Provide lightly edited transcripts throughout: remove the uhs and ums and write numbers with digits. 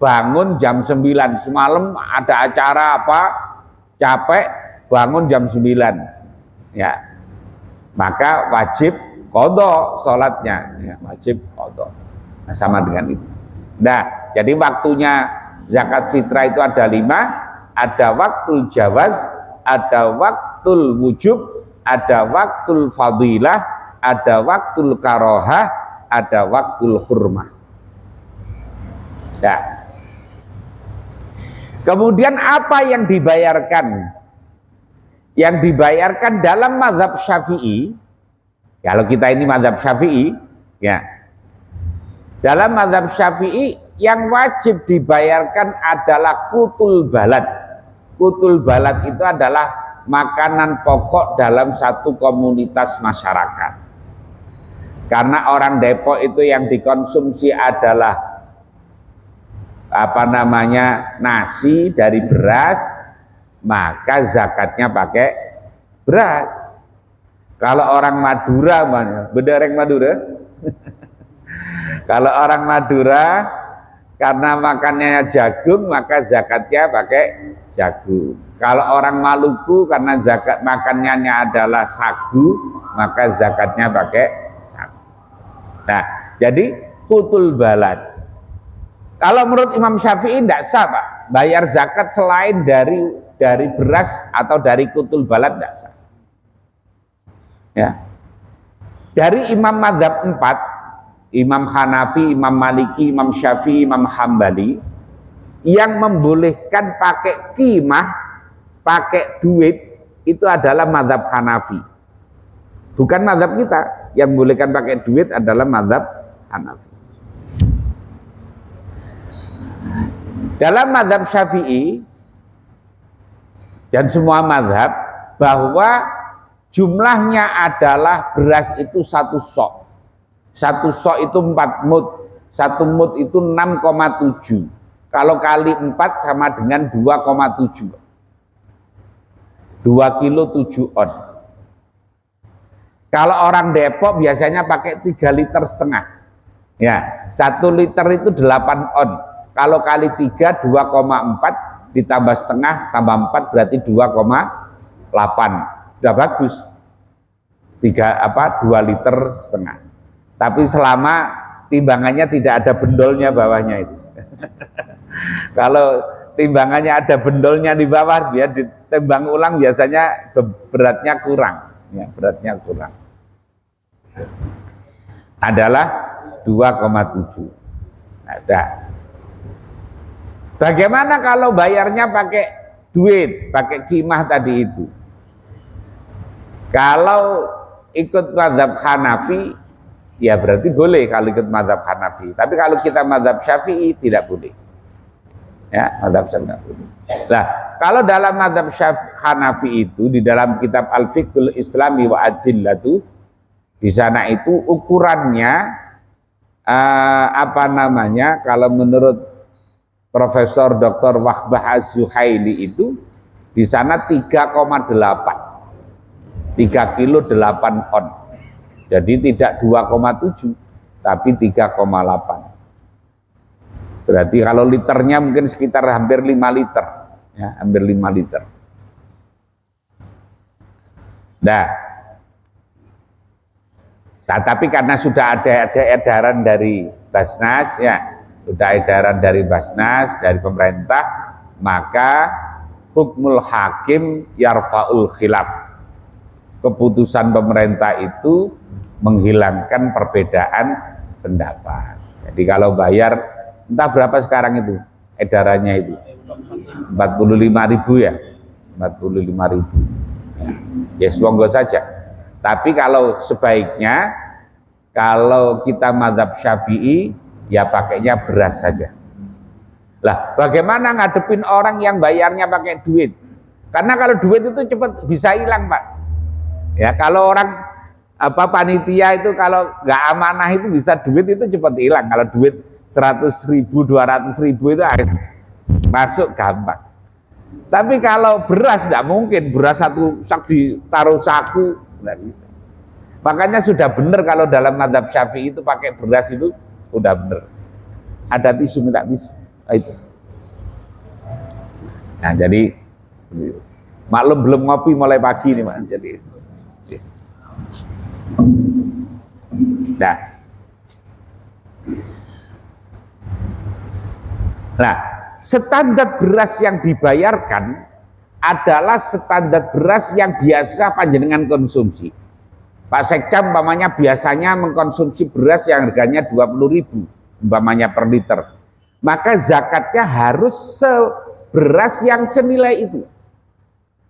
bangun jam 9, semalam ada acara apa, capek, bangun jam 9, ya, maka wajib qadha sholatnya, ya, wajib qadha. Nah, sama dengan itu. Nah, jadi waktunya zakat fitrah itu ada 5, ada waktul jawaz, ada waktul wujub, ada waktul fadilah, ada waktul karohah, ada waktul hurmah. Ya. Kemudian apa yang dibayarkan? Yang dibayarkan dalam mazhab Syafi'i, kalau kita ini mazhab Syafi'i, ya. Dalam mazhab Syafi'i yang wajib dibayarkan adalah qutul balad. Qutul balad itu adalah makanan pokok dalam satu komunitas masyarakat. Karena orang Depok itu yang dikonsumsi adalah nasi dari beras, maka zakatnya pakai beras. Kalau orang Madura, benereng Madura. Kalau orang Madura karena makannya jagung, maka zakatnya pakai jagung. Kalau orang Maluku karena zakat makannya adalah sagu, maka zakatnya pakai sagu. Nah, jadi qutul balad. Kalau menurut Imam Syafi'i tidak sah, Pak, bayar zakat selain dari beras atau dari qutul balad, tidak sah. Ya. Dari Imam Madzhab 4, Imam Hanafi, Imam Maliki, Imam Syafi'i, Imam Hambali, yang membolehkan pakai qimah, pakai duit, itu adalah Madzhab Hanafi. Bukan mazhab kita. Yang membolehkan pakai duit adalah Madzhab Hanafi. Dalam mazhab Syafi'i dan semua mazhab, bahwa jumlahnya adalah beras itu 1 sok. 1 sok itu 4 mud. 1 mud itu 6,7. Kalau kali 4 sama dengan 2,7. 2 kilo 7 on. Kalau orang Depok biasanya pakai 3,5 liter. Ya, 1 liter itu 8 on. Kalau kali 3, 2,4 ditambah setengah tambah 4 berarti 2,8. Sudah bagus. 2 liter setengah. Tapi selama timbangannya tidak ada bendolnya bawahnya itu. Kalau timbangannya ada bendolnya di bawah, biar ditimbang ulang biasanya beratnya kurang. Ya, beratnya kurang. Adalah 2,7. Ada. Bagaimana kalau bayarnya pakai duit, pakai qimah tadi itu? Kalau ikut mazhab Hanafi, ya berarti boleh kalau ikut mazhab Hanafi. Tapi kalau kita mazhab Syafi'i tidak boleh. Ya, mazhab Syafi'i tidak boleh. Nah, kalau dalam mazhab Hanafi itu di dalam kitab Al-Fiqhul Islami wa Adillatu, di sana itu ukurannya kalau menurut Profesor Dr. Wahbah Az-Zuhaili itu di sana 3,8. 3 kilo 8 on. Jadi tidak 2,7 tapi 3,8. Berarti kalau liternya mungkin sekitar hampir 5 liter. Ya, hampir 5 liter. Nah, tapi karena sudah ada edaran dari Basnas, ya, sudah edaran dari Basnas, dari pemerintah, maka hukmul hakim yarfa'ul khilaf. Keputusan pemerintah itu menghilangkan perbedaan pendapat. Jadi kalau bayar, entah berapa sekarang itu edarannya itu, 45.000 ya, 45.000. Ya, monggo saja. Tapi kalau sebaiknya, kalau kita mazhab Syafi'i, ya pakainya beras saja. Lah, bagaimana ngadepin orang yang bayarnya pakai duit? Karena kalau duit itu cepat bisa hilang, Pak. Ya, kalau orang panitia itu kalau nggak amanah itu bisa duit itu cepat hilang. Kalau duit 100.000, 200.000 itu masuk gampang. Tapi kalau beras tidak mungkin, beras satu sak ditaruh saku nggak bisa. Makanya sudah benar kalau dalam mazhab Syafi'i itu pakai beras itu udah bener. Ada tisu, minta tisu. Itu. Nah, jadi maklum belum ngopi mulai pagi nih, Mas. Jadi nah, standar beras yang dibayarkan adalah standar beras yang biasa panjenengan konsumsi. Pak Sekda umpamanya biasanya mengkonsumsi beras yang harganya 20.000 umpamanya per liter. Maka zakatnya harus beras yang senilai itu.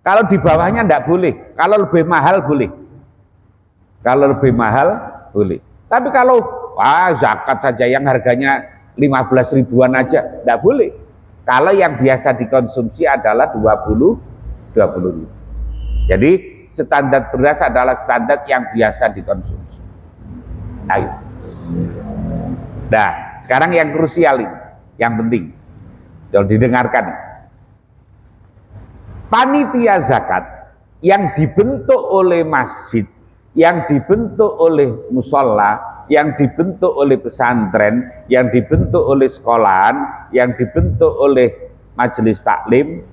Kalau di bawahnya enggak boleh, kalau lebih mahal boleh. Kalau lebih mahal boleh. Tapi kalau zakat saja yang harganya 15 ribuan aja enggak boleh. Kalau yang biasa dikonsumsi adalah 20 ribu. Jadi standar beras adalah standar yang biasa dikonsumsi. Ayo. Nah, sekarang yang krusial ini, yang penting. Jangan didengarkan. Panitia zakat yang dibentuk oleh masjid, yang dibentuk oleh musola, yang dibentuk oleh pesantren, yang dibentuk oleh sekolahan, yang dibentuk oleh majelis taklim,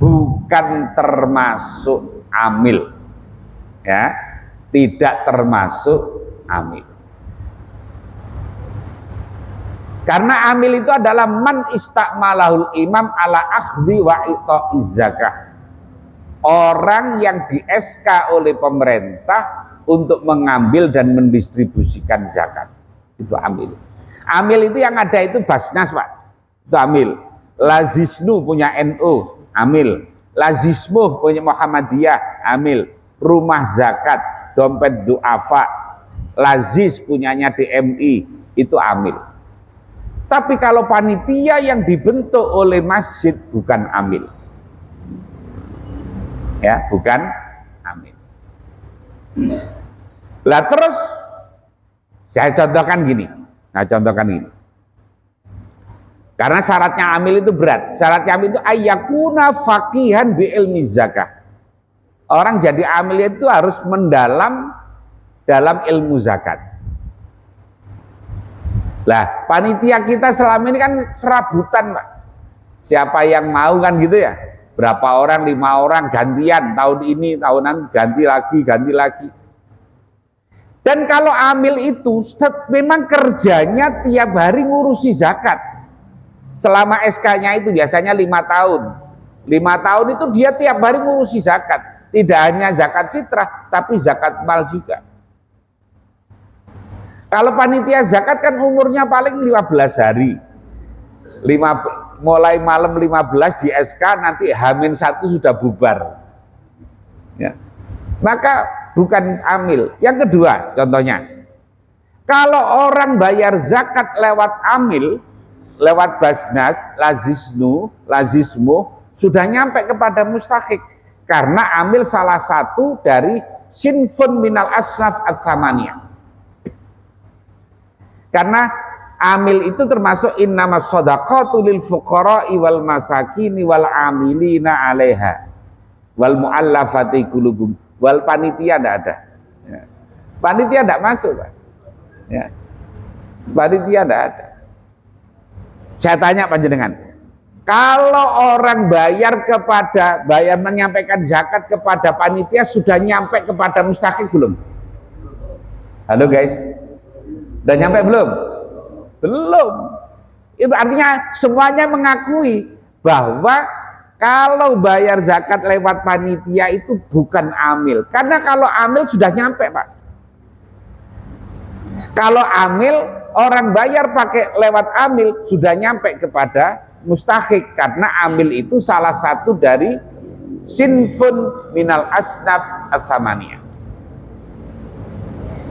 bukan termasuk amil, ya, tidak termasuk amil. Karena amil itu adalah man istakmalahul imam ala akhdhi wa ita'iz zakah. Orang yang di SK oleh pemerintah untuk mengambil dan mendistribusikan zakat. Itu amil. Amil itu yang ada itu Basnas, Pak. Itu amil. Lazisnu punya NU, amil. Lazismuh punya Muhammadiyah, amil. Rumah zakat, dompet duafa, Lazis punyanya DMI, itu amil. Tapi kalau panitia yang dibentuk oleh masjid bukan amil. Ya, bukan amil. Lah terus saya contohkan gini. Karena syaratnya amil itu berat. Syaratnya amil itu ayyakuna faqihan bi ilmi zakah. Orang jadi amil itu harus mendalam dalam ilmu zakat. Lah, panitia kita selama ini kan serabutan, Pak. Siapa yang mau kan gitu ya? Berapa orang, 5 orang gantian, tahun ini, tahunan ganti lagi. Dan kalau amil itu memang kerjanya tiap hari ngurusi zakat. Selama SK-nya itu biasanya 5 tahun. 5 tahun itu dia tiap hari ngurusi zakat. Tidak hanya zakat fitrah, tapi zakat mal juga. Kalau panitia zakat kan umurnya paling 15 hari. Mulai malam 15 di SK, nanti H-1 sudah bubar. Ya. Maka bukan amil. Yang kedua contohnya, kalau orang bayar zakat lewat amil, lewat Basnas, lazismu, sudah nyampe kepada mustahik. Karena amil salah satu dari sinfun minal asnaf ats-tsamaniyah. Karena amil itu termasuk innamas shadaqatu lil fuqara'i wal masakini wal amilina 'alaiha wal mu'allafati qulubuhum. Wal panitia tidak ada. Ya. Panitia tidak masuk, Pak. Ya. Panitia tidak ada. Saya tanya panjenengan, kalau orang bayar menyampaikan zakat kepada panitia sudah nyampe kepada mustahik belum? Halo guys. Dan nyampe belum? Belum. Itu artinya semuanya mengakui bahwa kalau bayar zakat lewat panitia itu bukan amil. Karena kalau amil sudah nyampe, Pak. Kalau amil, orang bayar pakai lewat amil sudah nyampe kepada mustahik. Karena amil itu salah satu dari sinfun minal asnaf ats-tsamaniyah.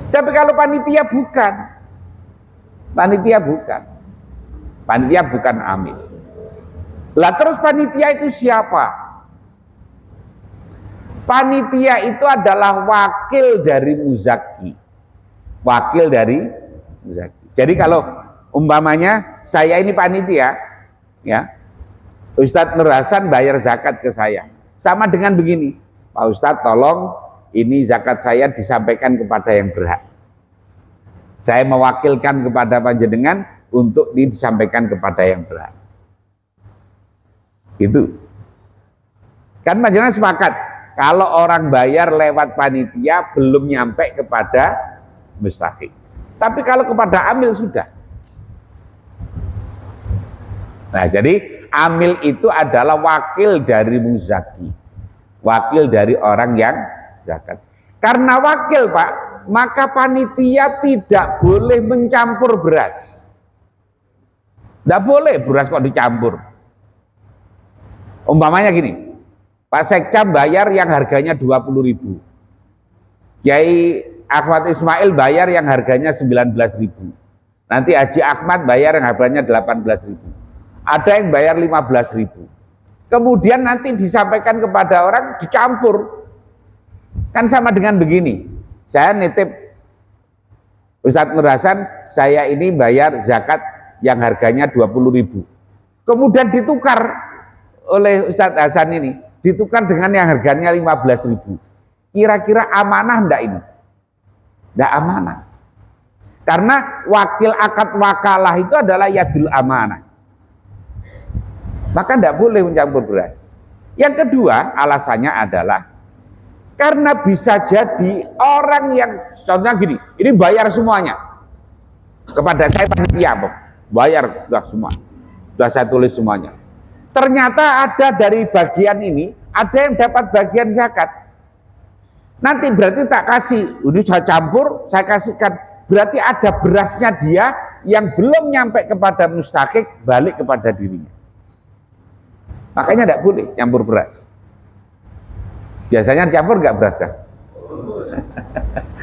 Tapi kalau panitia bukan. Panitia bukan amil. Lah terus panitia itu siapa? Panitia itu adalah wakil dari muzaki. Jadi kalau umpamanya saya ini panitia, ya, Ustadz Nur Hasan bayar zakat ke saya. Sama dengan begini, Pak Ustadz tolong ini zakat saya disampaikan kepada yang berhak. Saya mewakilkan kepada panjenengan untuk disampaikan kepada yang berhak. Itu. Kan panjenengan sepakat kalau orang bayar lewat panitia belum nyampe kepada mustahik. Tapi kalau kepada amil sudah. Nah, jadi amil itu adalah wakil dari muzaki. Wakil dari orang yang zakat. Karena wakil, Pak, maka panitia tidak boleh mencampur beras. Tidak boleh beras kok dicampur. Umpamanya gini, Pak Sekcam bayar yang harganya 20.000. Kiai Ahmad Ismail bayar yang harganya 19.000. Nanti Haji Ahmad bayar yang harganya 18.000. Ada yang bayar 15.000. Kemudian nanti disampaikan kepada orang dicampur. Kan sama dengan begini. Saya nitip Ustadz Nur Hasan, saya ini bayar zakat yang harganya 20.000. Kemudian ditukar oleh Ustadz Hasan ini, ditukar dengan yang harganya 15.000. Kira-kira amanah enggak ini? Enggak amanah. Karena wakil akad wakalah itu adalah yadul amanah. Maka enggak boleh mencampur beras. Yang kedua, alasannya adalah karena bisa jadi orang yang, contohnya gini, ini bayar semuanya. Kepada saya panitia, bayar sudah semua. Sudah saya tulis semuanya. Ternyata ada dari bagian ini, ada yang dapat bagian zakat. Nanti berarti tak kasih, ini saya campur, saya kasihkan. Berarti ada berasnya dia yang belum nyampe kepada mustahik, balik kepada dirinya. Makanya tidak boleh campur beras. Biasanya dicampur nggak berasnya?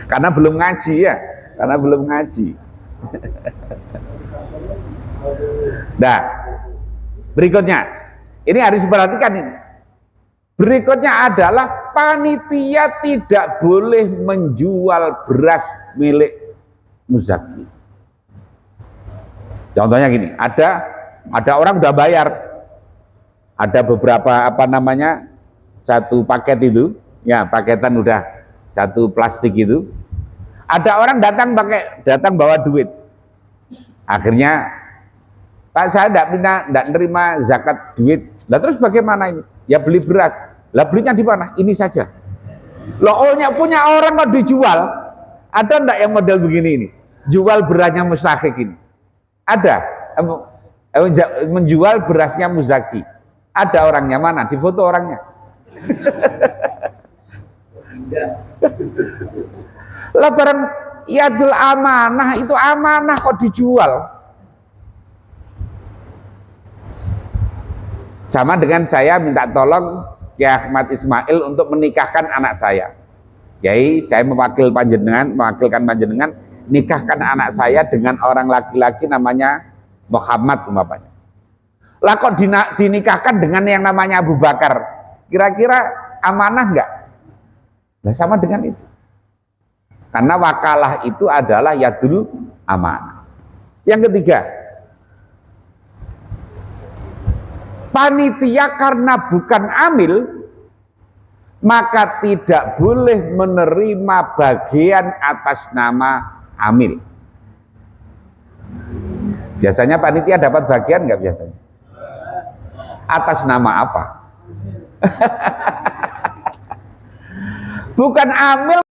Karena belum ngaji ya, karena belum ngaji. Nah, berikutnya, ini harus diperhatikan ini. Berikutnya adalah panitia tidak boleh menjual beras milik muzaki. Contohnya gini, ada orang udah bayar, ada beberapa satu paket itu, ya paketan udah satu plastik itu. Ada orang datang bawa duit. Akhirnya, Pak, saya tidak nerima zakat duit. Lah terus bagaimana ini? Ya beli beras. Lah belinya di mana? Ini saja. Loh, punya orang kok dijual. Ada enggak yang model begini ini? Jual berasnya mustahik ini. Ada. Menjual berasnya muzaki. Ada orangnya mana? Di foto orangnya. Lah barang yadul amanah itu amanah kok dijual. Sama dengan saya minta tolong Kiai Ahmad Ismail untuk menikahkan anak saya. Kiai, saya mewakilkan panjenengan nikahkan anak saya dengan orang laki-laki namanya Muhammad umpamanya. Lah kok dinikahkan dengan yang namanya Abu Bakar? Kira-kira amanah enggak? Nah, sama dengan itu. Karena wakalah itu adalah yadul amanah. Yang ketiga, panitia karena bukan amil, maka tidak boleh menerima bagian atas nama amil. Biasanya panitia dapat bagian nggak biasanya? Atas nama apa? Bukan amil